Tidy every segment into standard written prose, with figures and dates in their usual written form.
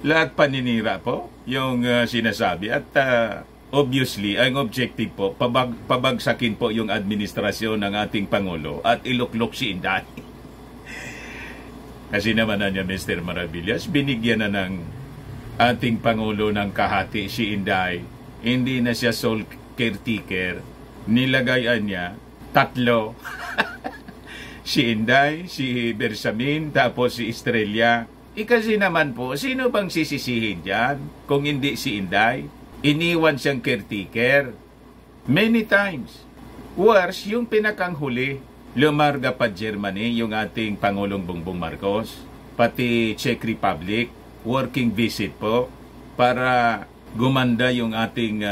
lahat paninira po yung sinasabi at obviously, ang objective po, pabagsakin po yung administrasyon ng ating Pangulo at iluklok si Inday. Kasi naman na niya, Mr. Maravillas, binigyan na ng ating Pangulo ng kahati si Inday. Hindi na siya sole caretaker. Nilagayan niya 3. Si Inday, si Bersamin, tapos si Estrella. Kasi naman po, sino bang sisisihin dyan kung hindi si Inday? Iniwan siyang caretaker. Many times. Worse, yung pinakanghuli, lumarga pa Germany, yung ating Pangulong Bongbong Marcos, pati Czech Republic, working visit po, para gumanda yung ating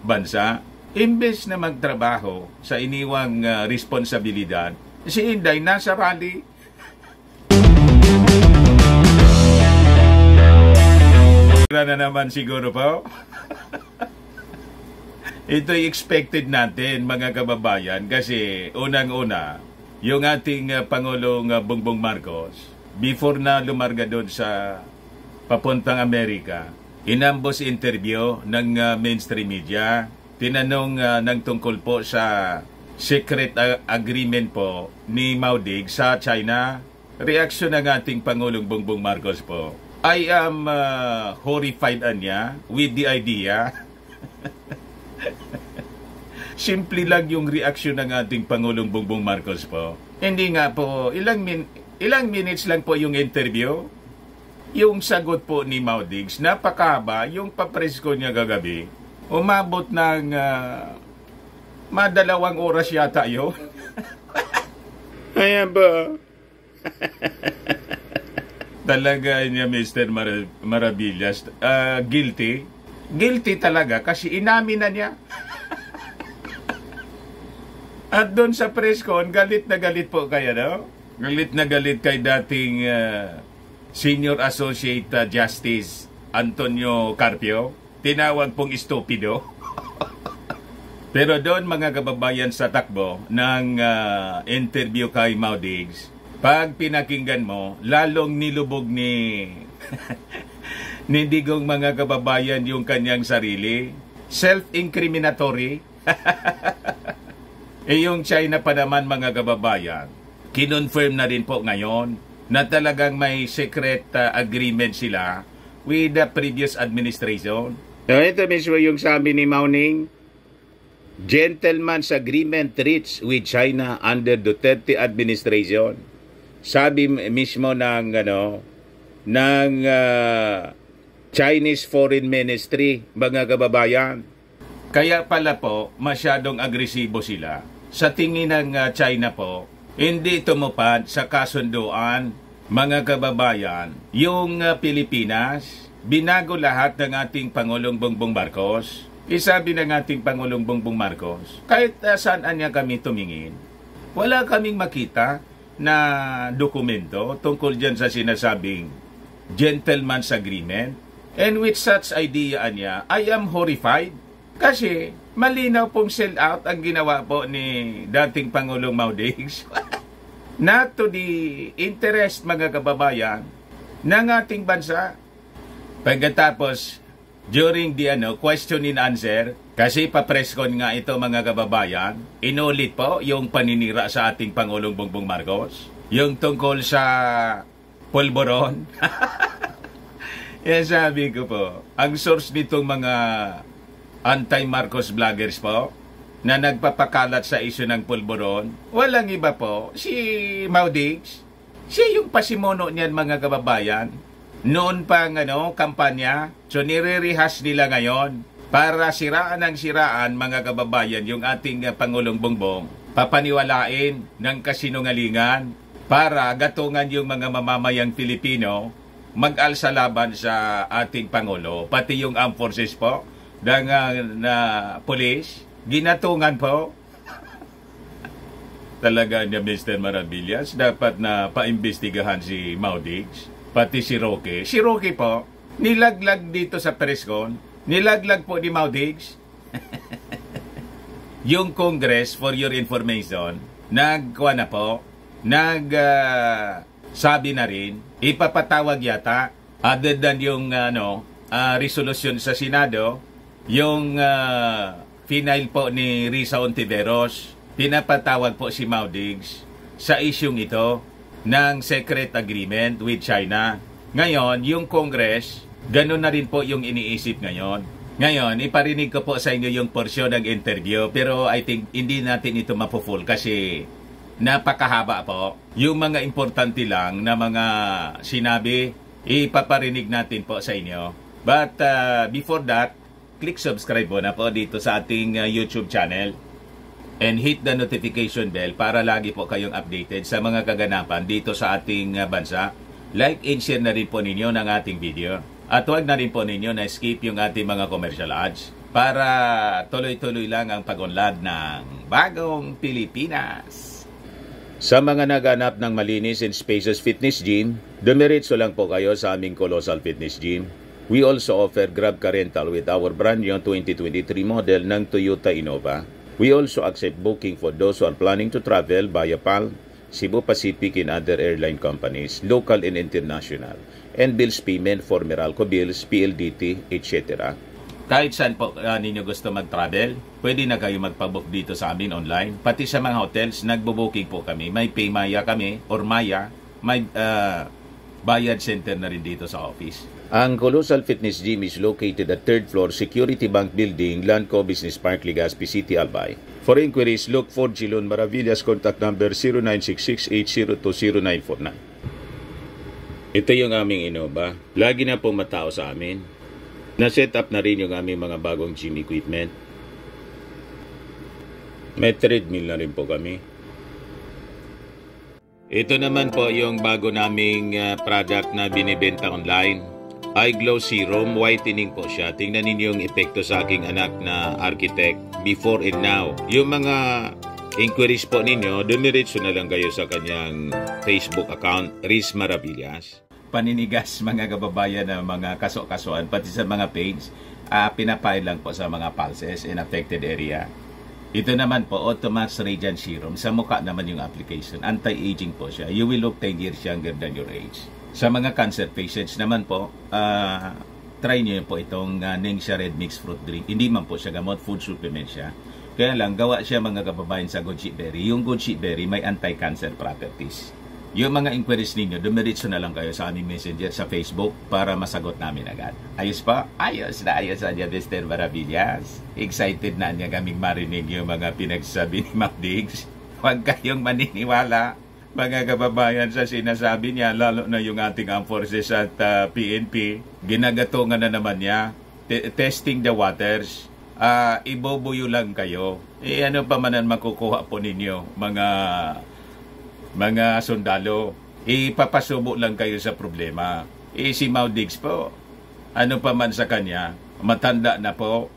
bansa. Imbes na magtrabaho sa iniwang responsibilidad, si Inday nasa rally. Na naman siguro po. Ito'y expected natin, mga kababayan, kasi unang-una, yung ating Pangulong Bongbong Marcos, before na lumarga doon sa papuntang Amerika, inambos interview ng mainstream media, tinanong ng tungkol po sa secret agreement po ni Mao Dig sa China. Reaksyon ng ating Pangulong Bongbong Marcos po, I am horrified niya with the idea. Simple lang yung reaksyon ng ating Pangulong Bongbong Marcos po. Hindi nga po, ilang minutes lang po yung interview. Yung sagot po ni Mao Diggs, napakahaba. Yung papresko niya gagabi, umabot ng 2 oras yata yun. Ayan ba? Talaga niya, Mr. Maravillas, guilty. Guilty talaga kasi inamin na niya. At doon sa press con, galit na galit po kaya, no? Galit na galit kay dating Senior Associate Justice Antonio Carpio. Tinawag pong estupido. Pero doon, mga kababayan, sa takbo ng interview kay Mao Diggs, pag pinakinggan mo, lalong nilubog ni Digong, mga kababayan, yung kanyang sarili. Self-incriminatory. Yung China pa naman, mga kababayan, kinonfirm na rin po ngayon na talagang may secret agreement sila with the previous administration. So, ito mismo yung sabi ni Mao Ning, gentleman's agreement reached with China under Duterte administration. Sabi mismo ng Chinese Foreign Ministry, mga kababayan. Kaya pala po, masyadong agresibo sila. Sa tingin ng China po, hindi tumupad sa kasunduan, mga kababayan, yung Pilipinas, binago lahat ng ating Pangulong Bongbong Marcos. Isabi ng ating Pangulong Bongbong Marcos, kahit saan niya kami tumingin, wala kaming makita na dokumento tungkol dyan sa sinasabing gentleman's agreement. And with such idea niya, I am horrified. Kasi malinaw pong sell out ang ginawa po ni dating Pangulong Mao Diggs. Not to the interest, mga kababayan, ng ating bansa. Pagkatapos, during the question and answer, kasi papreskon nga ito, mga kababayan, inulit po yung paninira sa ating Pangulong Bongbong Marcos. Yung tungkol sa pulburon. Yan sabi ko po, ang source nitong mga anti-Marcos vloggers po, na nagpapakalat sa isyu ng pulburon, walang iba po, si Mao Diggs. Siya yung pasimono niyan, mga kababayan. Noon pang kampanya, so nire-rehash nila ngayon para siraan ng siraan, mga kababayan, yung ating Pangulong Bongbong, papaniwalain ng kasinungalingan para gatungan yung mga mamamayang Pilipino mag-alsa laban sa ating Pangulo, pati yung armed forces po, na police, ginatungan po. Talaga niya, Mr. Maravillas, dapat na paimbestigahan si Mao Diggs, pati si Roque. Si Roque po, nilaglag dito sa presscon, nilaglag po ni Mao Diggs. Yung Congress, for your information, nagkuha na po, sabi na rin, ipapatawag yata Other than yung resolusyon sa Senado, yung final po ni Risa Ontiveros, pinapatawag po si Mau Diggs sa isyung ito ng secret agreement with China. Ngayon, yung Congress, ganun na rin po yung iniisip ngayon. Ngayon, iparinig ko po sa inyo yung portion ng interview, pero I think hindi natin ito mapo-full kasi napakahaba po. Yung mga importante lang na mga sinabi, ipaparinig natin po sa inyo. But before that, click subscribe po na po dito sa ating YouTube channel and hit the notification bell para lagi po kayong updated sa mga kaganapan dito sa ating bansa. Like and share na rin po ninyo ng ating video. At huwag na rin po ninyo na skip yung ating mga commercial ads para tuloy-tuloy lang ang pag-unlad ng bagong Pilipinas. Sa mga naghanap ng malinis and spacious fitness gym, dumiretso lang po kayo sa aming Colossal Fitness Gym. We also offer Grab Car Rental with our brand new 2023 model ng Toyota Innova. We also accept booking for those who are planning to travel via PAL, Cebu Pacific and other airline companies, local and international, and bills payment for Meralco bills, PLDT, etc. Kahit saan po ninyo gusto mag-travel, pwede na kayo magpabook dito sa amin online. Pati sa mga hotels, nagbo-booking po kami. May Paymaya kami, or Maya, may bayad center na rin dito sa office. Ang Colossal Fitness Gym is located at 3rd floor Security Bank Building, Lanco Business Park, Legazpi City, Albay. For inquiries, look for Gilon Maravillas, contact number 096680204949. Ito yung aming Innova. Lagi na po matao sa amin. Na-set up na rin yung aming mga bagong gym equipment. May treadmill na rin po kami. Ito naman po yung bago naming product na binibenta online. Eye Glow Serum, whitening po siya. Tingnan ninyo yung epekto sa aking anak na architect before and now. Yung mga inquiries po ninyo, dumiretso na lang kayo sa kanyang Facebook account, Riz Maravillas. Paninigas mga kababayan na mga kaso-kasuan, pati sa mga page, pinapile lang po sa mga pulses in affected area. Ito naman po, Automax Radiant Serum. Sa mukha naman yung application. Anti-aging po siya. You will look 10 years younger than your age. Sa mga cancer patients naman po, try nyo po itong Ningxia Red Mixed Fruit Drink. Hindi man po siya gamot, food supplement siya. Kaya lang, gawa siya mga kababayan sa goji berry. Yung goji berry may anti-cancer properties. Yung mga inquiries ninyo, dumiretso na lang kayo sa aming messenger sa Facebook para masagot namin agad. Ayos pa? Ayos na Mr. Maravillas. Excited na niya kaming marinig yung mga pinagsabi ni Mau Diggs. Huwag kayong maniniwala, mga kababayan, sa sinasabi niya, lalo na yung ating armed forces at PNP. Ginagatungan na naman niya. Testing the waters. Ibobuyo lang kayo. Ano pa man ang makukuha po ninyo, mga sundalo, ipapasubo lang kayo sa problema. Si Mau Diggs po, ano pa man sa kanya, matanda na po,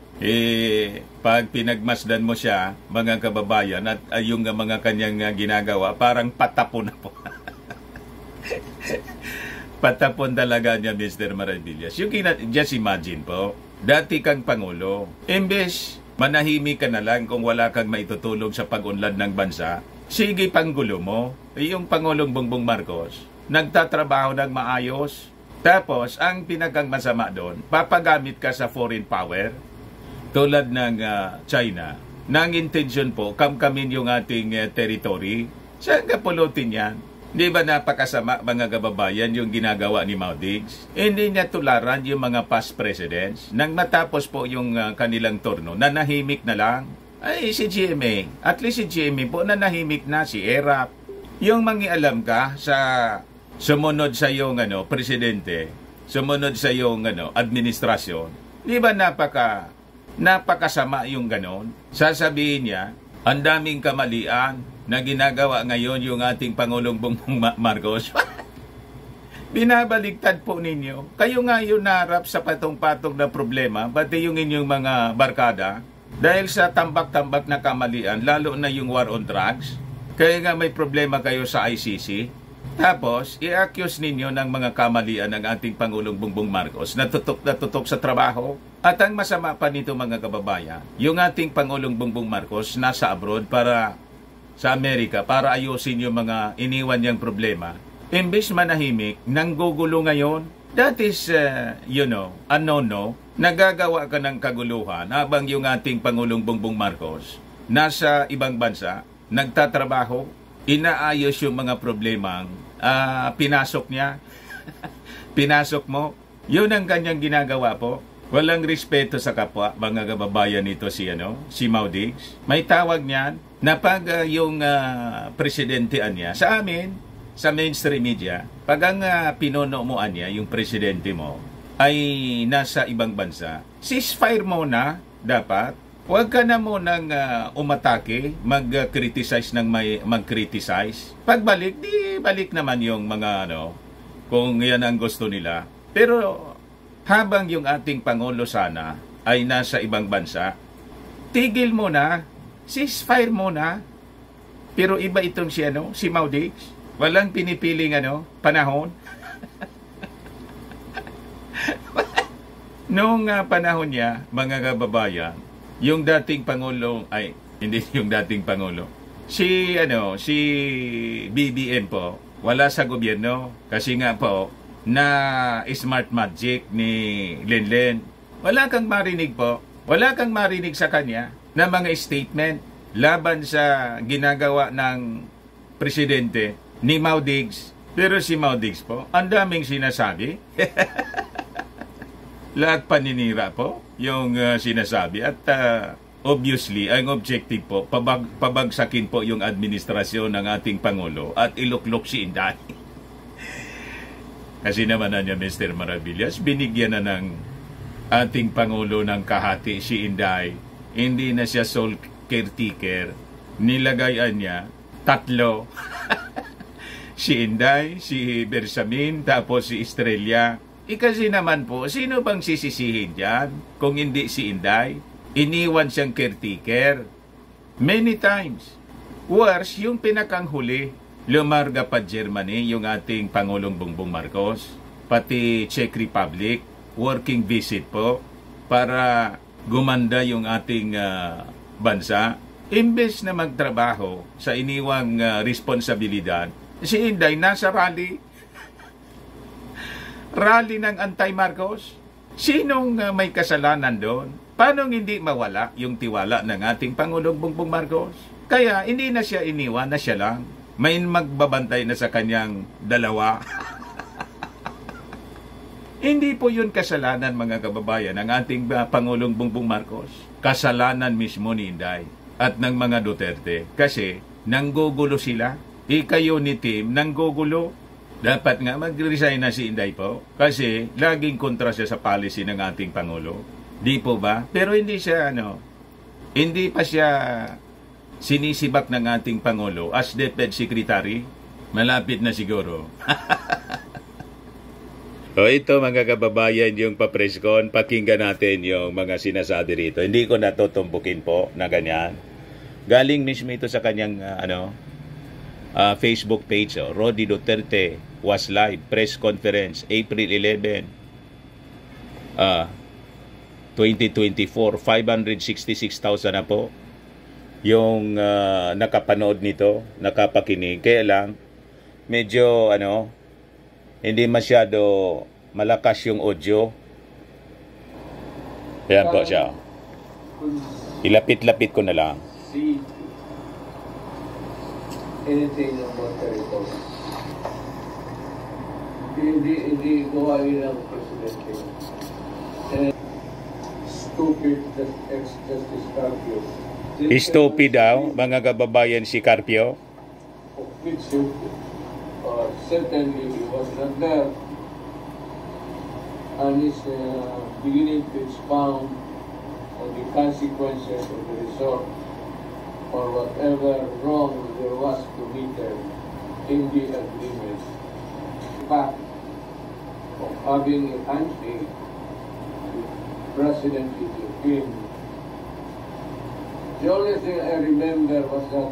pag pinagmasdan mo siya, mga kababayan, at yung mga kanyang ginagawa, parang patapon na po. Patapon talaga niya, Mr. Maravillas. Just imagine po, dati kang Pangulo, imbes manahimik ka na lang kung wala kang maitutulong sa pag-unlad ng bansa, sige, panggulo mo. Yung Pangulong Bongbong Marcos, nagtatrabaho ng maayos. Tapos, ang pinakang masama doon, papagamit ka sa foreign power, tulad ng China. Nang intention po, kamkamin yung ating territory. Saan ka pulutin yan? Di ba napakasama, mga kababayan, yung ginagawa ni Mau Diggs? Hindi niya tularan yung mga past presidents. Nang matapos po yung kanilang turno, nanahimik na lang. Ay, si GMA. At least si GMA po, nanahimik na, si ERAP. Yung mangialam ka sa sumunod sa iyong presidente, sumunod sa iyong administrasyon, di ba napakasama yung ganon? Sasabihin niya, ang daming kamalian na ginagawa ngayon yung ating Pangulong Bongbong Marcos. Binabaligtad po ninyo. Kayo nga yung narap sa patong-patong na problema, pati yung inyong mga barkada, dahil sa tambak-tambak na kamalian, lalo na yung war on drugs. Kaya nga may problema kayo sa ICC. Tapos, i-accuse ninyo ng mga kamalian ng ating Pangulong Bongbong Marcos na tutok sa trabaho. At ang masama pa nito, mga kababayan, yung ating Pangulong Bongbong Marcos nasa abroad sa Amerika para ayusin yung mga iniwan niyang problema. Imbes manahimik, nanggugulo ngayon. That is, a no-no. Nagagawa ka ng kaguluhan habang yung ating Pangulong Bongbong Marcos nasa ibang bansa, nagtatrabaho, inaayos yung mga problemang pinasok niya. Pinasok mo. Yun ang kanyang ginagawa po. Walang respeto sa kapwa, mga kababayan nito si Mau Diggs. May tawag niyan na pag yung presidentean niya sa amin, sa mainstream media, pag ang pinunomuan niya, yung presidente mo, ay nasa ibang bansa, ceasefire mo na dapat. Huwag ka na munang umatake, mag-criticize ng mag-criticize. Pagbalik, di balik naman yung mga kung yan ang gusto nila. Pero habang yung ating Pangulo sana ay nasa ibang bansa, tigil mo na, ceasefire mo na. Pero iba itong si Mau Diggs. Walang pinipiling panahon. Noong panahon niya, mga kababayan, yung dating Pangulo, hindi yung dating Pangulo, si BBM po, wala sa gobyerno. Kasi nga po, na smart magic ni Lenlen. Wala kang marinig po, wala kang marinig sa kanya na mga statement laban sa ginagawa ng presidente ni Mau Diggs. Pero si Mau Diggs po, ang daming sinasabi. Lahat paninira po yung sinasabi. At obviously, ang objective po, pabagsakin po yung administrasyon ng ating Pangulo at iluklok si Inday. Kasi naman na niya, Mr. Maravillas, binigyan na ng ating Pangulo ng kahati si Inday. Hindi na siya sole caretaker. Nilagayan niya 3. Si Inday, si Bersamin, tapos si Estrella. Kasi naman po, sino bang sisisihin dyan kung hindi si Inday? Iniwan siyang caretaker. Many times. Worse, yung pinakanghuli, lumarga pa Germany, yung ating Pangulong Bongbong Marcos, pati Czech Republic, working visit po, para gumanda yung ating bansa. Imbes na magtrabaho sa iniwang responsibilidad, si Inday nasa rally. Rally ng anti-Marcos. Sinong may kasalanan doon? Paano hindi mawala yung tiwala ng ating Pangulong Bongbong Marcos? Kaya hindi na siya iniwan, na siya lang. May magbabantay na sa kanyang 2. Hindi po yun kasalanan, mga kababayan, ng ating Pangulong Bongbong Marcos. Kasalanan mismo ni Inday at ng mga Duterte. Kasi nanggugulo sila. Kayo ni Tim, nanggugulo. Dapat nga mag-resign na si Inday po. Kasi laging kontra siya sa policy ng ating Pangulo. Di po ba? Pero hindi siya, hindi pa siya sinisibak ng ating Pangulo as DepEd Secretary. Malapit na siguro. O ito, mga kababayan, yung papreskon, pakinggan natin yung mga sinasabi rito. Hindi ko natutumbukin po na ganyan. Galing mismo ito sa kanyang Facebook page. Rody Duterte was live press conference April 11, 2024. 566,000 na po yung nakapanood nito, nakapakinig. Kaya lang, medyo hindi masyado malakas yung audio. Ayan po siya. Ilapit-lapit ko na lang. Anything about the report. Hindi gawain ng presidente. And stupid that ex-Justice Carpio. Stupid daw, mga kababayan, si Carpio. Which certainly he was not there. And is beginning to expound on the consequences of the resort or whatever wrong there was committed in the agreement. The fact of having a handshake with President Xi Jinping. The only thing I remember was that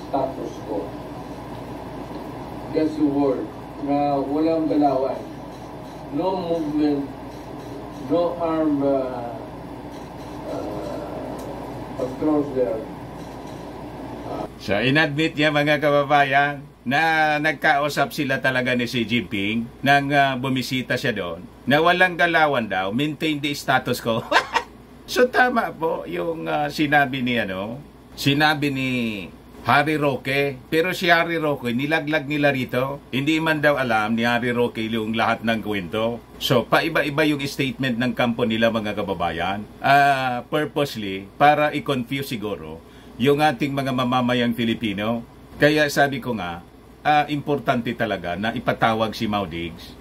status quo. Just a word na walang galawan. No movement, no armed patrols there. So, inadmit niya, mga kababayan, na nagkausap sila talaga ni Xi Jinping nang bumisita siya doon, na walang galawan daw, maintain the status quo. So tama po yung sinabi ni Harry Roque. Pero si Harry Roque, nilaglag nila rito. Hindi man daw alam ni Harry Roque yung lahat ng kwento. So, paiba-iba yung statement ng kampo nila, mga kababayan. Purposely, para i-confuse siguro yung ating mga mamamayang Filipino. Kaya sabi ko nga, importante talaga na ipatawag si Maudigs,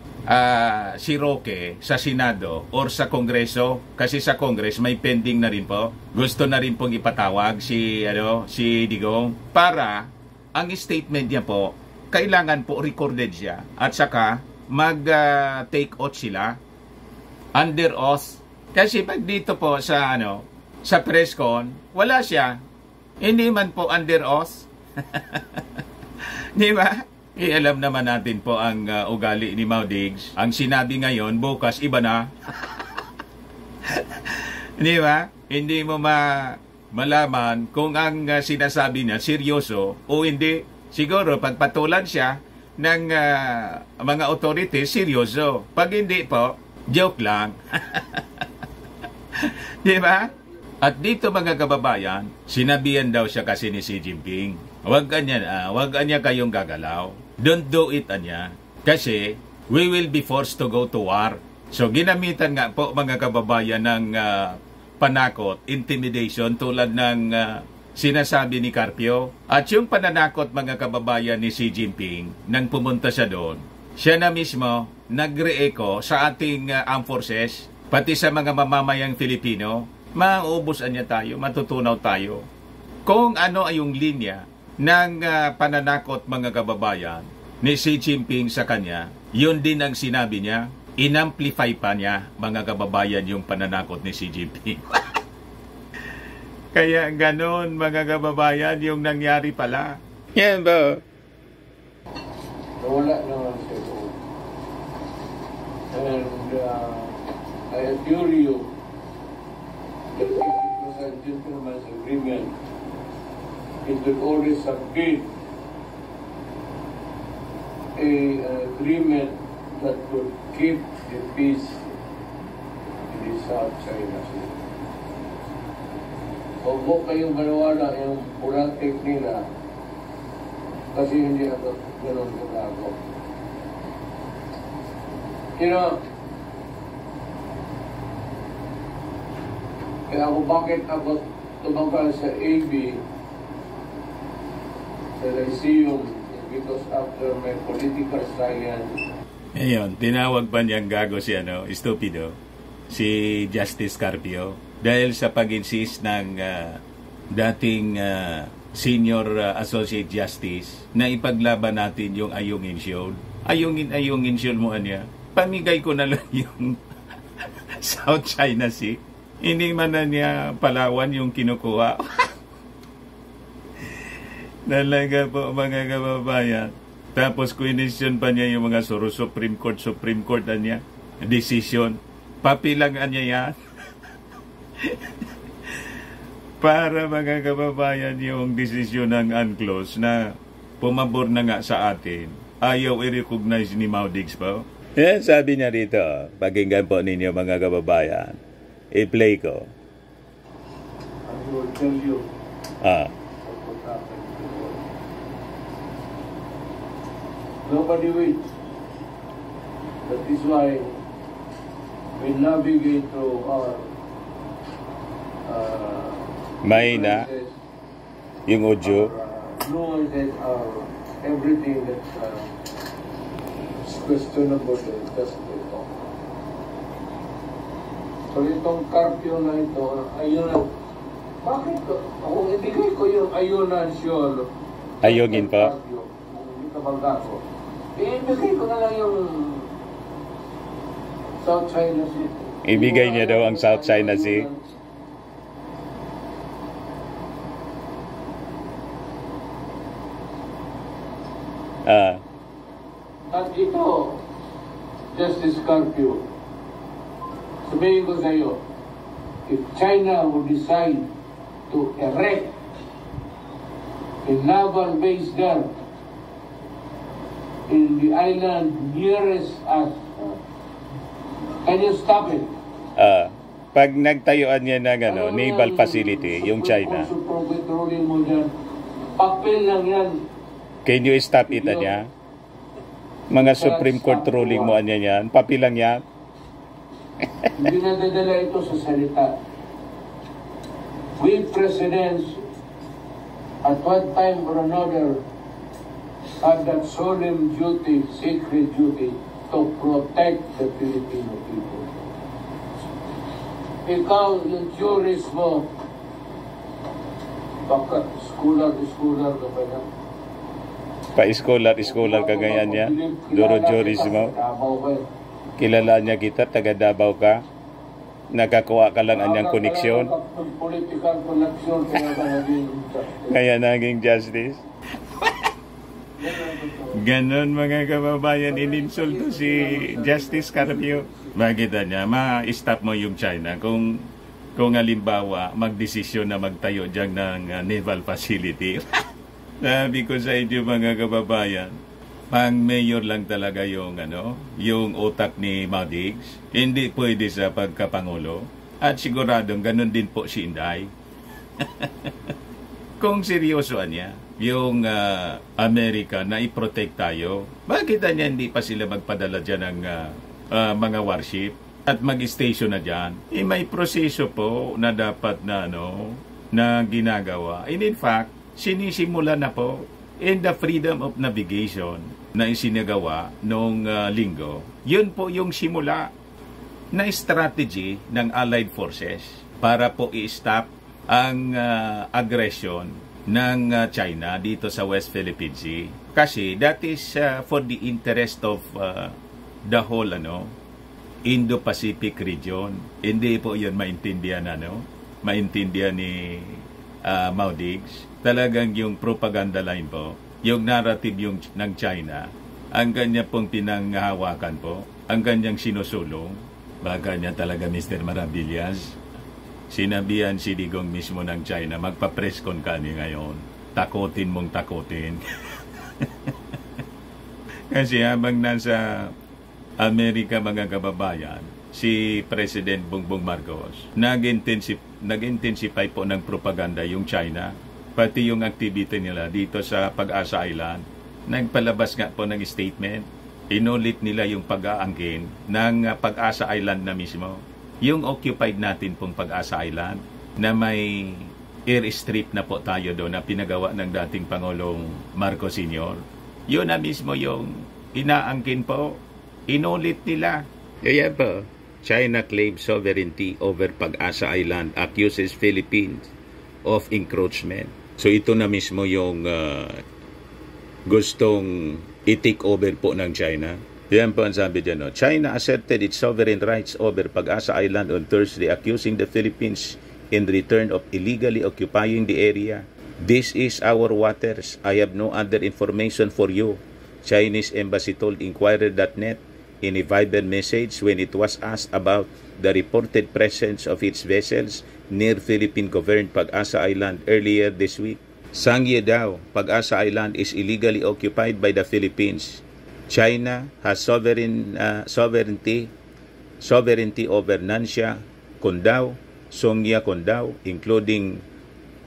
si Roque sa Senado or sa Kongreso, kasi sa Congress may pending na rin po. Gusto na rin pong ipatawag si Digong para ang statement niya po kailangan po recorded siya at saka mag-take oath sila under oath. Kasi pag dito po sa sa press con, wala siya. Hindi man po under oath. Di ba? Alam naman natin po ang ugali ni Maudigs. Ang sinabi ngayon, bukas iba na. Di ba? Hindi mo malaman kung ang sinasabi niya seryoso o hindi. Siguro pagpatulan siya ng mga authorities, seryoso. Pag hindi po, joke lang. Di ba? At dito, mga kababayan, sinabihan daw siya kasi ni Xi Jinping, wag anya kayong gagalaw. Don't do it anya. Kasi we will be forced to go to war. So ginamitan nga po, mga kababayan, ng panakot, intimidation tulad ng sinasabi ni Carpio. At yung pananakot, mga kababayan, ni Xi Jinping nang pumunta siya doon, siya na mismo nagre-echo sa ating armed forces, pati sa mga mamamayang Filipino. Mauubusan niya tayo, matutunaw tayo. Kung ano ay yung linya ng pananakot, mga kababayan, ni Xi Jinping sa kanya, yun din ang sinabi niya. Inamplify pa niya, mga kababayan, yung pananakot ni Xi Jinping. Kaya ganon, mga kababayan, yung nangyari pala. Yan ba? Wala naman siya doon. And I assure you, that if it was a gentleman's agreement, it would always have been an agreement that would keep the peace in the South China Sea. Huwag mo kayong maniwala yung puratik nila kasi hindi ako ganun kagago. Kaya ako bakit ako tumagal sa AB, sa Lyceum, because after my political science. Ayun, tinawag pa niyang gago si stupido, si Justice Carpio, dahil sa pag-insist ng dating senior associate justice na ipaglaban natin yung Ayungin Shoal. Ayungin Shoal mo anya. Pamigay ko na lang yung South China Sea. Hindi man na niya Palawan yung kinukuha. Talaga po, mga kababayan. Tapos question pa niya yung mga Supreme Court na niya. Decision. Papilangan niya yan. Para, mga kababayan, yung desisyon ng UNCLOS na pumabor na nga sa atin, ayaw i-recognize ni Maudigs po. Yan, sabi niya rito. Pakinggan po ninyo, mga kababayan. I-play ko. I will tell you what would happen. Nobody waits. That is why we navigate through our Mahina yung audio. nuances, our everything that is questionable and just to talk. So itong Carpio na ito, ayun, bakit ko? Kung ibigay ko yung Ayunan Shoal, Ayungin pa. Hindi ka magkako. Ibigay ko na lang yung South China Sea. Ibigay niya daw ang South China Sea. At ito, Justice Carpio, sabihin ko sa iyo, if China would decide to erect a naval base there, in the island nearest us. Can you stop it? Pag nagtayuan niya ng naval facility, yung China, Patrolling mo dyan. Papel lang yan. can you stop it niya? Mga Supreme Court ruling mo anya yan, papilang yan. Hindi nadadala ito sa salita. We presidents, at one time or another, have that solemn duty, sacred duty, to protect the Filipino people. Ikaw, yung jurist mo, baka scholar ka ba na? Pa-scholar ka ganyan niya. Duro juris mo. Kilala niya kita, taga Davao ka. Nakakuha ka lang anyang koneksyon. Political connection Kaya naging justice. Ganon mga kababayan, ininsulto si Justice Carpio. Makita niya, ma-stop mo yung China kung halimbawa magdesisyon na magtayo dyan ng naval facility. Sabi ko sa inyo mga kababayan, pang mayor lang talaga yung utak ni Madigs. Hindi pwede sa pagkapangulo. At siguradong ganun din po si Inday. Kung seryoso niya, yung Amerika na i-protect tayo, bakit niya hindi pa sila magpadala dyan ng mga warship at mag-station na dyan? May proseso po na dapat na ginagawa. And in fact, sinisimula na po in the freedom of navigation na isinagawa noong linggo. Yun po yung simula na strategy ng Allied Forces para po i-stop ang aggression ng China dito sa West Philippine Sea. Kasi that is for the interest of the whole Indo-Pacific region. Hindi po yun maintindihan ni Maudigs. Talagang yung propaganda line po, yung narrative yung ng China, ang kanya pong pinanghahawakan po, ang kanyang sinusulong, baka niya talaga Mr. Maravillas. Sinabihan si Digong mismo ng China, magpa-press con ka ni ngayon, takutin mong takutin. Kasi habang nasa Amerika mga kababayan, si President Bongbong Marcos, nag-intensify po ng propaganda yung China, pati yung activity nila dito sa Pag-asa Island. Nagpalabas nga po ng statement, inulit nila yung pag-aangkin ng Pag-asa Island na mismo. Yung occupied natin pong Pag-asa Island na may airstrip na po tayo doon na pinagawa ng dating Pangulong Marcos Sr. Yun na mismo yung inaangkin po, inulit nila. Kaya po, China claims sovereignty over Pag-asa Island, accuses Philippines of encroachment. So ito na mismo yung gustong i-take over po ng China. Yan po ang sabi dyan. China asserted its sovereign rights over Pag-asa Island on Thursday, accusing the Philippines in return of illegally occupying the area. This is our waters. I have no other information for you, Chinese Embassy told Inquirer.net in a Viber message when it was asked about the reported presence of its vessels near Philippine-governed Pag-asa Island earlier this week. Sangye daw, Pag-asa Island is illegally occupied by the Philippines. China has sovereignty over Nansha, Condao, Songye Condao, including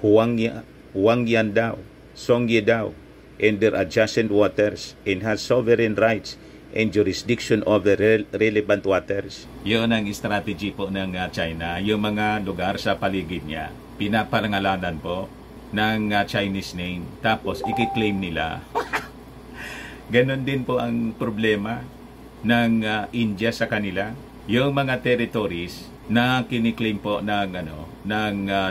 Huangyan Dao, Songye Dao, and their adjacent waters, and has sovereign rights and jurisdiction over relevant waters. Yun ang strategy po ng China. Yung mga lugar sa paligid niya, pinapangalanan po ng Chinese name. Tapos, i-claim nila. Ganon din po ang problema ng India sa kanila. Yung mga territories na kiniklaim po ng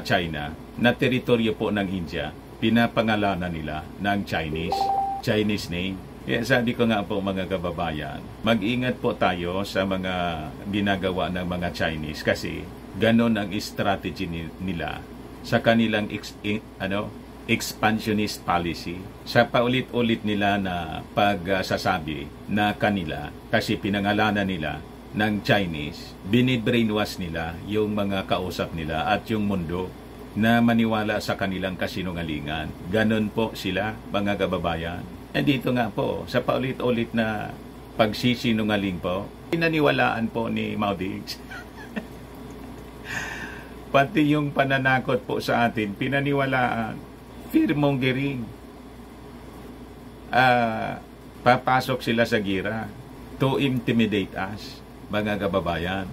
China, na teritoryo po ng India, pinapangalanan nila ng Chinese name. Kaya sabi ko nga po mga kababayan, mag-ingat po tayo sa mga ginagawa ng mga Chinese kasi ganon ang strategy nila sa kanilang expansionist policy. Sa paulit-ulit nila na pagsasabi na kanila kasi pinangalanan nila ng Chinese, binibrainwash nila yung mga kausap nila at yung mundo na maniwala sa kanilang kasinungalingan. Ganon po sila mga kababayan. Dito nga po, sa paulit-ulit na pagsisinungaling po, pinaniwalaan po ni Mao Diggs. Pati yung pananakot po sa atin, pinaniwalaan. Fear-mongering. Papasok sila sa gira to intimidate us, mga kababayan.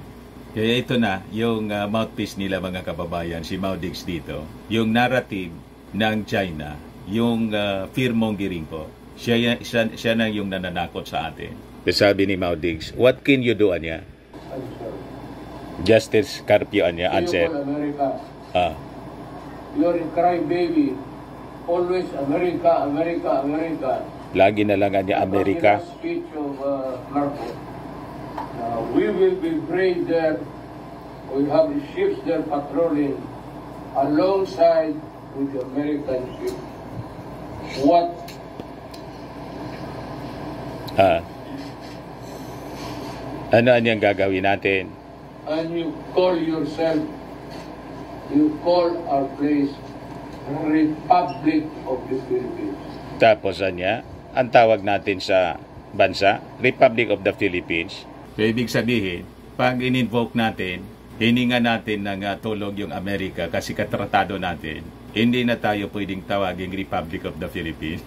Kaya ito na, yung mouthpiece nila, mga kababayan, si Mao Diggs dito. Yung narrative ng China, yung fear-mongering po. Siya na yung nananakot sa atin. Sabi ni Mao Diggs, what can you do, Anya? Justice Carpio, Anya, answer. America. You're a crybaby. Always America, America, America. Lagi na lang Anya, Amerika. Speech of Marcos. We will be brave there. We have ships there patrolling alongside with the American ship. What? Ano ang gagawin natin? And you call our place Republic of the Philippines. Tapos Anya, ang tawag natin sa bansa, Republic of the Philippines. So, ibig sabihin, pag in-invoke natin, hininga natin ng tulog yung Amerika kasi katratado natin, hindi na tayo pwedeng tawaging Republic of the Philippines.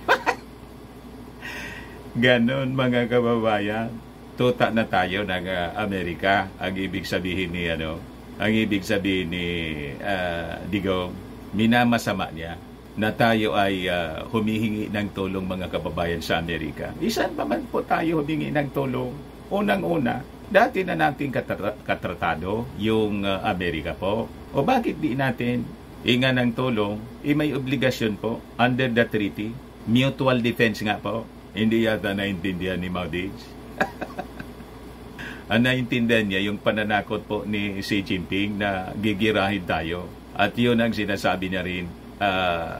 Ganon, mga kababayan. Tuta na tayo ng Amerika. Ang ibig sabihin ni Digong, minamasama niya na tayo ay humihingi ng tulong, mga kababayan, sa Amerika. Isan pa man po tayo humingi ng tulong? Unang-una, dati na nating katratado yung Amerika po. O bakit di natin hinga ng tulong? May obligasyon po under the treaty. Mutual defense nga po. Hindi yata naintindihan ni Mao Diggs. Ang naintindihan niya yung pananakot po ni Xi Jinping na gigirahin tayo. At yun ang sinasabi niya rin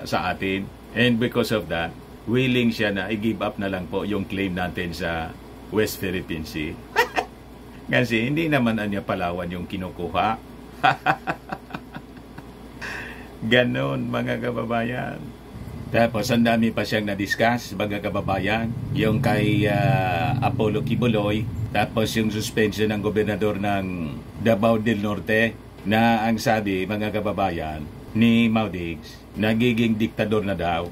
sa atin. And because of that, willing siya na i-give up na lang po yung claim natin sa West Philippine Sea. Kasi hindi naman niya Palawan yung kinukuha. Ganon, mga kababayan. Tapos ang dami pa siyang na-discuss, mga kababayan. Yung kay Apollo Kibuloy. Tapos yung suspension ng gobernador ng Davao del Norte na ang sabi, mga kababayan, ni Mao Diggs, nagiging diktador na daw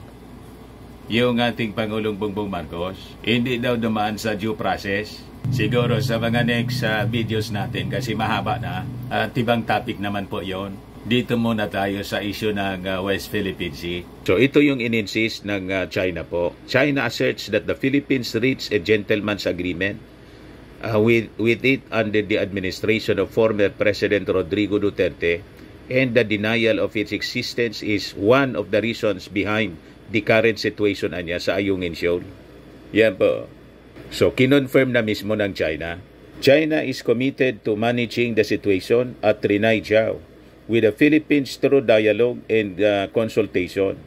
yung ating Pangulong Bongbong Marcos. Hindi daw dumaan sa due process. Siguro sa mga next videos natin kasi mahaba na. Tibang topic naman po yon. Dito muna tayo sa issue ng West Philippine Sea. So ito yung in-insist ng China po. China asserts that the Philippines reached a gentleman's agreement with it under the administration of former President Rodrigo Duterte, and the denial of its existence is one of the reasons behind the current situation anya sa Ayungin Shoal. Yan po. So, kinonfirm na mismo ng China. China is committed to managing the situation at Trinay Jiao with the Philippines through dialogue and consultation.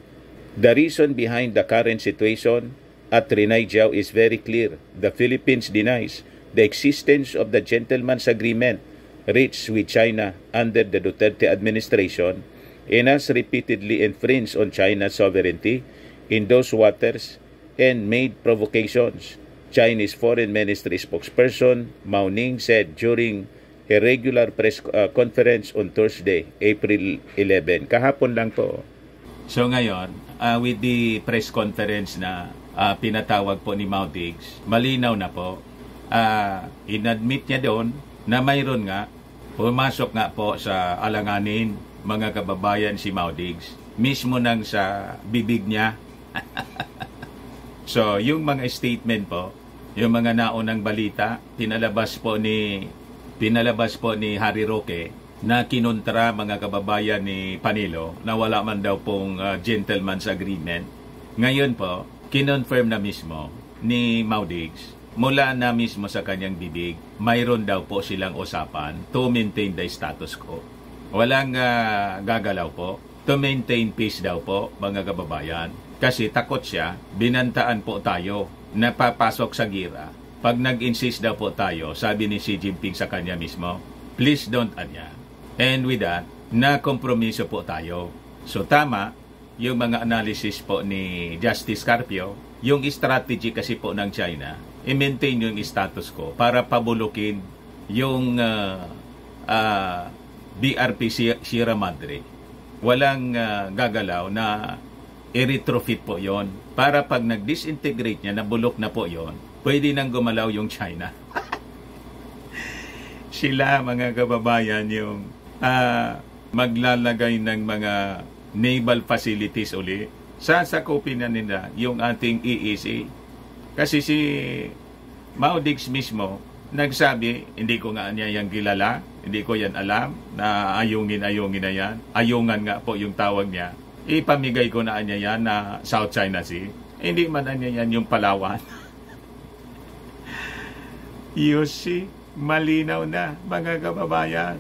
The reason behind the current situation at Trinay Jiao is very clear. The Philippines denies the existence of the gentleman's agreement reached with China under the Duterte administration and has repeatedly infringed on China's sovereignty in those waters and made provocations. Chinese Foreign Ministry spokesperson Mao Ning said during a regular press conference on Thursday, April 11. Kahapon lang po. So ngayon, with the press conference na pinatawag po ni Mao Diggs, malinaw na po. Inadmit niya doon na mayroon nga, pumasok nga po sa alanganin, mga kababayan, si Mao Diggs. Mismo nang sa bibig niya. So, yung mga statement po, yung mga naunang balita, pinalabas po ni Harry Roque na kinontra, mga kababayan, ni Panilo na wala man daw pong gentleman's agreement. Ngayon po, kinonfirm na mismo ni Mao Diggs mula na mismo sa kanyang bibig, mayroon daw po silang usapan to maintain the status quo. Walang gagalaw po. To maintain peace daw po, mga kababayan. Kasi takot siya, binantaan po tayo, napapasok sa gira. Pag nag-insist daw po tayo, sabi ni Xi Jinping sa kanya mismo, please don't anya. And with that, na-kompromiso po tayo. So tama, yung mga analysis po ni Justice Carpio, Yung strategy kasi po ng China, i-maintain yung status quo para pabulukin yung BRP Sierra Madre. Walang gagalaw na i-retrofit po yon para pag nag-disintegrate niya, nabulok na po yon, pwede nang gumalaw yung China. Sila, mga kababayan, yung maglalagay ng mga naval facilities uli. Sasakupin na nila yung ating EEC. Kasi si Mao Diggs mismo nagsabi, hindi ko nga niya yan kilala, hindi ko yan alam, na ayungin na yan. Ayungan nga po yung tawag niya. Ipamigay ko na niya yan na South China Sea. Hindi man niya yan yung Palawan. You see, malinaw na, mga kababayan.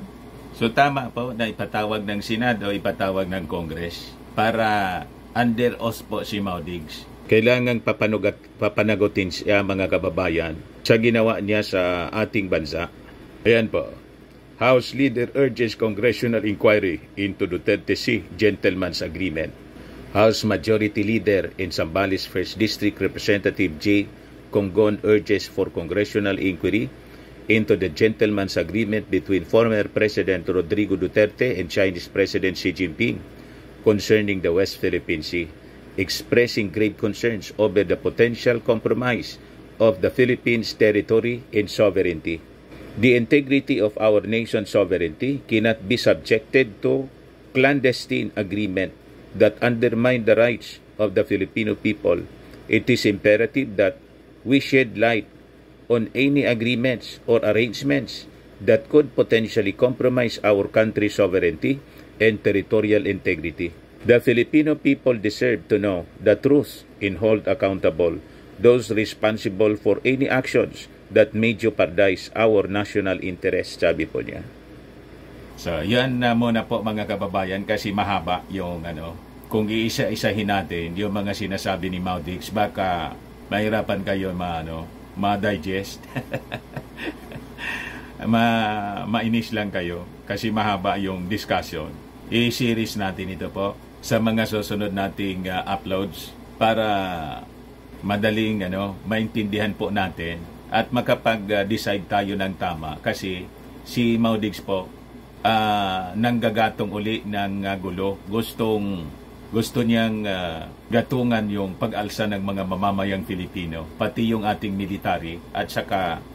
So tama po na ipatawag ng Senado, ipatawag ng Congress para under oath po si Mao Diggs. Kailangang papanagutin siya, mga kababayan, sa ginawa niya sa ating bansa. Ayan po. House Leader urges Congressional Inquiry into Duterte Sea Gentleman's Agreement. House Majority Leader in Zambales 1st District Representative J. Conggon urges for Congressional Inquiry into the Gentleman's Agreement between former President Rodrigo Duterte and Chinese President Xi Jinping concerning the West Philippine Sea, expressing grave concerns over the potential compromise of the Philippines' territory and sovereignty. The integrity of our nation's sovereignty cannot be subjected to clandestine agreement that undermine the rights of the Filipino people. It is imperative that we shed light on any agreements or arrangements that could potentially compromise our country's sovereignty and territorial integrity. The Filipino people deserve to know the truth and hold accountable those responsible for any actions that may jeopardize our national interest, sabi po niya. So, yan na muna po, mga kababayan, kasi mahaba yung kung iisa-isahin natin yung mga sinasabi ni Mao Diggs, baka mahirapan kayo ma-digest. Mainis lang kayo kasi mahaba yung discussion. I-series natin ito po sa mga susunod nating uploads para madaling maintindihan po natin at makapag-decide tayo ng tama, kasi si Mao Diggs po nanggagatong uli ng gulo. Gusto niyang gatungan yung pag-alsa ng mga mamamayang Pilipino, pati yung ating military at saka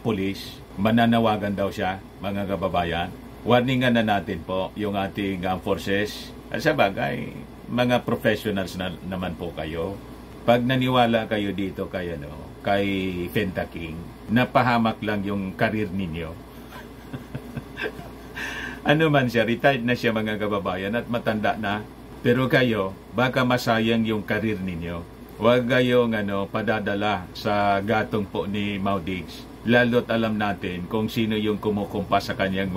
police. Mananawagan daw siya, mga kababayan. Warningan na natin po yung ating forces. At sa bagay, mga professionals na naman po kayo. Pag naniwala kayo dito kay Fenta King, napahamak lang yung karir ninyo. Ano man siya, retired na siya, mga kababayan, at matanda na. Pero kayo, baka masayang yung karir ninyo. Huwag kayong padadala sa gatong po ni Mao Diggs. Lalo't alam natin kung sino yung kumukumpa sa kanyang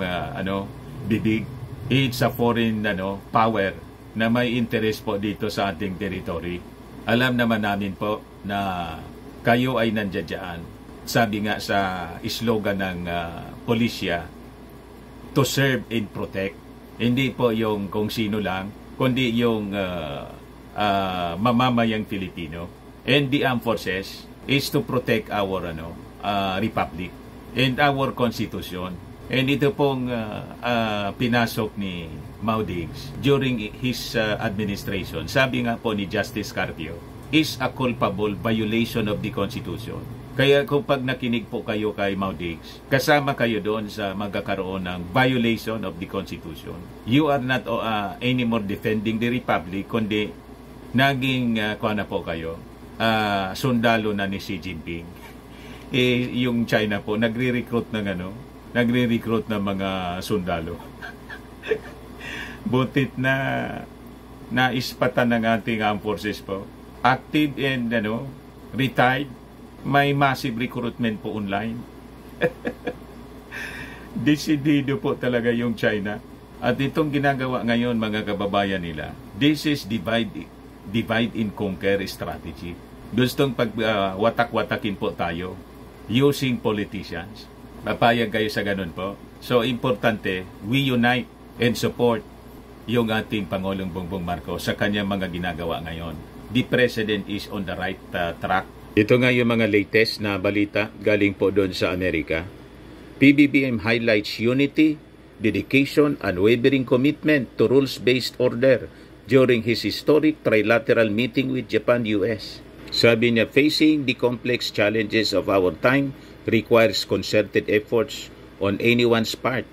bibig. It's a foreign power na may interest po dito sa ating territory. Alam naman namin po na kayo ay nandiyan. Sabi nga sa slogan ng pulisya, to serve and protect. Hindi po yung kung sino lang, kundi yung mamamayang Filipino. And the armed forces is to protect our republic and our constitution. And ito pong pinasok ni Mao Diggs during his administration. Sabi nga po ni Justice Carpio, is a culpable violation of the Constitution. Kaya kung pag nakinig po kayo kay Mao Diggs, kasama kayo doon sa magkakaroon ng violation of the Constitution. You are not anymore defending the Republic, kundi naging po kayo, sundalo na ni Xi Jinping. Yung China po, nagre-recruit ng mga sundalo. Butit na naispatan ng ating armed forces po. Active and retired, may massive recruitment po online. Desidido po talaga yung China. At itong ginagawa ngayon, mga kababayan nila, this is divide and conquer strategy. Gustong watak-watakin po tayo using politicians. Papayag kayo sa ganun po. So, importante, we unite and support yung ating Pangulong Bongbong Marcos sa kanyang mga ginagawa ngayon. the President is on the right track. Ito nga yung mga latest na balita galing po doon sa Amerika. PBBM highlights unity, dedication, unwavering commitment to rules-based order during his historic trilateral meeting with Japan-US. Sabi niya, facing the complex challenges of our time requires concerted efforts on anyone's part,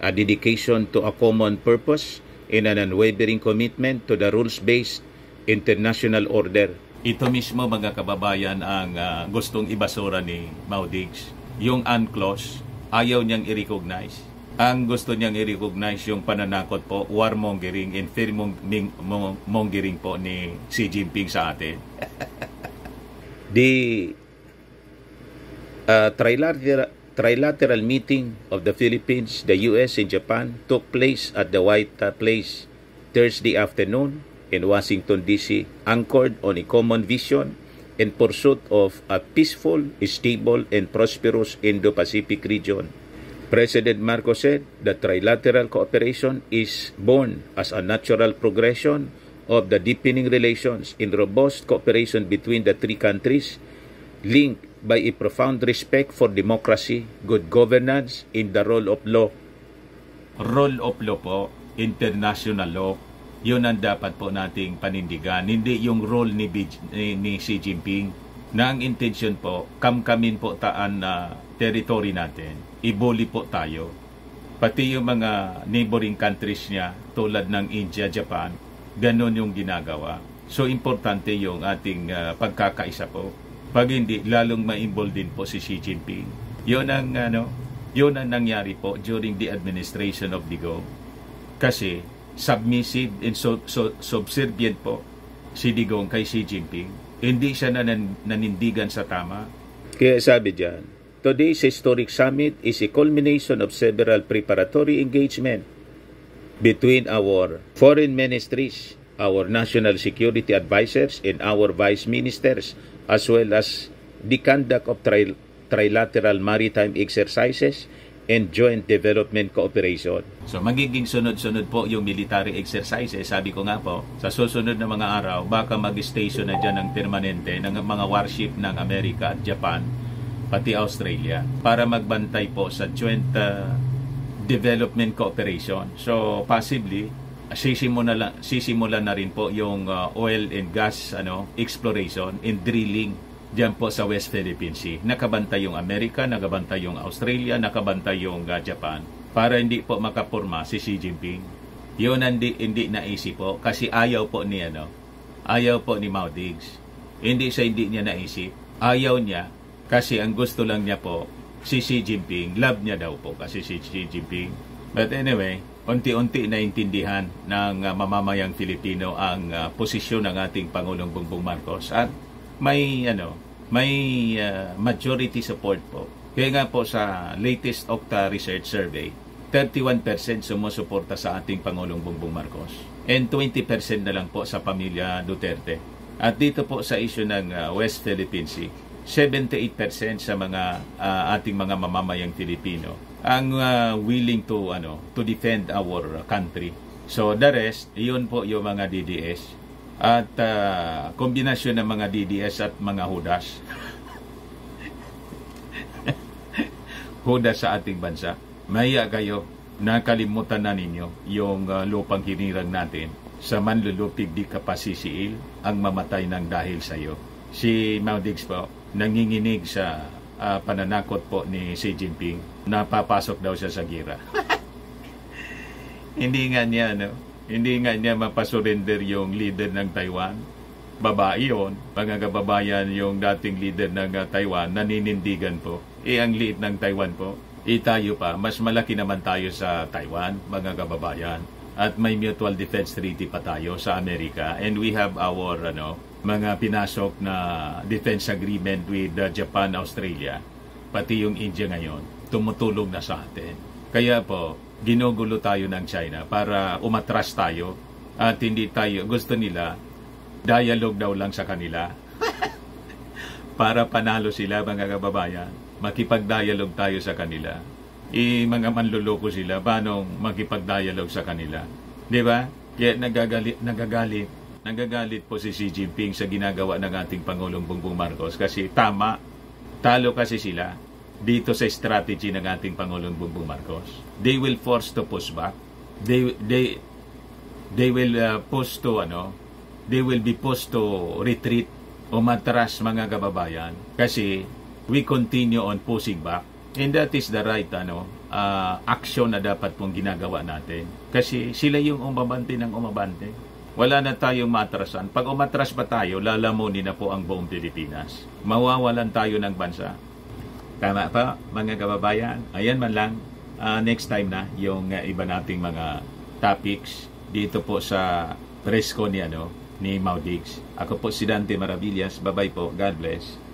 a dedication to a common purpose, and an unwavering commitment to the rules-based international order. Ito mismo mga kababayan ang gustong ibasura ni Maudigs. Yung UNCLOS, ayaw niyang i-recognize. Ang gusto niyang i-recognize yung pananakot po, warmongering and fearmongering po ni Xi Jinping sa atin. The trilateral meeting of the Philippines, the US, and Japan took place at the White Place Thursday afternoon in Washington, D.C., anchored on a common vision in pursuit of a peaceful, stable, and prosperous Indo-Pacific region. President Marcos said that trilateral cooperation is born as a natural progression of the deepening relations in robust cooperation between the three countries, linked by a profound respect for democracy, good governance, and the rule of law. Rule of law po, international law, yun ang dapat po nating panindigan. Hindi yung role ni Xi Jinping na ang intention po, kamkamin po taan na territory natin. Ibuli po tayo. Pati yung mga neighboring countries niya tulad ng India, Japan, ganun yung ginagawa. So importante yung ating pagkakaisa po. Pag hindi, lalong ma-involve din po si Xi Jinping. Yun ang nangyari po during the administration of Digong. Kasi submissive and subservient po si Digong kay Xi Jinping. Hindi siya nanindigan sa tama. Kaya sabi diyan, today's historic summit is a culmination of several preparatory engagement between our foreign ministries, our national security advisors, and our vice ministers, as well as the conduct of trilateral maritime exercises and joint development cooperation. So magiging sunod-sunod po yung military exercises. Sabi ko nga po, sa susunod na mga araw, baka mag-station na dyan ng permanente ng mga warship ng Amerika at Japan, pati Australia, para magbantay po sa joint development cooperation. So possibly, sisimulan na rin po yung oil and gas exploration and drilling diyan po sa West Philippine Sea. Nakabantay yung Amerika, nakabantay yung Australia, nakabantay yung Japan para hindi po makapurma si Xi Jinping. Yun hindi naisip po kasi ayaw po ni Maudigs. Hindi niya naisip. Ayaw niya kasi ang gusto lang niya po si Xi Jinping. Love niya daw po kasi si Xi Jinping. But anyway, unti-unti naintindihan ng mamamayang Filipino ang posisyon ng ating Pangulong Bongbong Marcos at may majority support po. Kaya nga po sa latest Okta Research Survey, 31% sumusuporta sa ating Pangulong Bongbong Marcos and 20% na lang po sa pamilya Duterte. At dito po sa issue ng West Philippine Sea, 78% sa mga ating mga mamamayang Filipino ang willing to defend our country. So the rest, iyon po yung mga DDS at kombinasyon ng mga DDS at mga hudas. Hudas sa ating bansa. Maya kayo, nakalimutan na ninyo yung lupang hinirang natin sa manlulupig di kapasisiil ang mamatay ng dahil sa iyo. Si Maudigs po, nanginginig sa pananakot po ni Xi Jinping, napapasok daw siya sa gira. Hindi nga niya mapasurrender yung leader ng Taiwan. Babae yun, mga kababayan, yung dating leader ng Taiwan, naninindigan po. Ang liit ng Taiwan po, tayo pa, mas malaki naman tayo sa Taiwan, mga kababayan. At may mutual defense treaty pa tayo sa Amerika. And we have our mga pinasok na defense agreement with Japan, Australia. Pati yung India ngayon, tumutulong na sa atin. Kaya po, ginugulo tayo ng China para umatras tayo at hindi tayo, gusto nila, dialogue daw lang sa kanila. Para panalo sila, mga kababayan, makipag-dialogue tayo sa kanila. Mga manluloko sila, paano makipag-dialogue sa kanila? Di ba? Kaya nagagalit nagagalit po si Xi Jinping sa ginagawa ng ating Pangulong Bongbong Marcos kasi tama, talo kasi sila dito sa strategy ng ating Pangulong Bongbong Marcos. They will force to push back. They will they will be pushed to retreat o matras, mga kababayan, kasi we continue on pushing back, and that is the right action na dapat pong ginagawa natin kasi sila yung umabante ng umabante. Wala na tayong matrasan. Pag umatras pa tayo, lalamunin na po ang buong Pilipinas. Mawawalan tayo ng bansa. Tama pa, mga kababayan? Ayan man lang. Next time na yung iba nating mga topics dito po sa presko ni Mau Diggs. Ako po si Dante Maravillas. Bye-bye po. God bless.